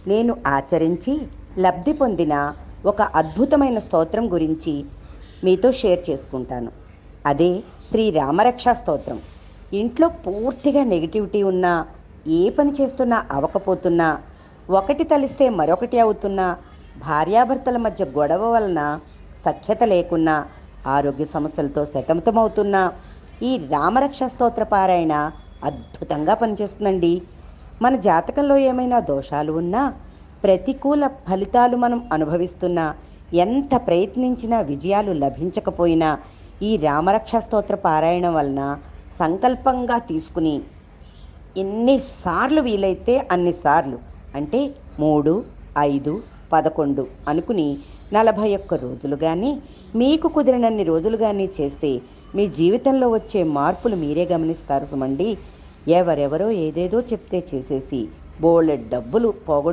నేను ఆచరించి లబ్ధి పొందిన ఒక అద్భుతమైన స్తోత్రం గురించి మీతో షేర్ చేసుకుంటాను. అదే శ్రీ రామరక్షా స్తోత్రం. ఇంట్లో పూర్తిగా నెగటివిటీ ఉన్నా, ఏ పని చేస్తున్నా అవ్వకపోతున్నా, ఒకటి తలిస్తే మరొకటి అవుతున్నా, భార్యాభర్తల మధ్య గొడవ వలన సఖ్యత లేకున్నా, ఆరోగ్య సమస్యలతో సతమతమవుతున్నా, ఈ రామరక్ష స్తోత్ర పారాయణ అద్భుతంగా పనిచేస్తుందండి. మన జాతకంలో ఏమైనా దోషాలు ఉన్నా, ప్రతికూల ఫలితాలు మనం అనుభవిస్తున్నా, ఎంత ప్రయత్నించినా విజయాలు లభించకపోయినా, ఈ రామరక్ష స్తోత్ర పారాయణం వలన సంకల్పంగా తీసుకుని ఎన్నిసార్లు వీలైతే అన్నిసార్లు, అంటే 3, 5, 11 అనుకుని 41 రోజులు కానీ, మీకు కుదిరినన్ని రోజులు కానీ చేస్తే మీ జీవితంలో వచ్చే మార్పులు మీరే గమనిస్తారు సుమండి. ఎవరెవరో ఏదేదో చెప్తే చేసేసి బోలెడు డబ్బులు పోగొట్టు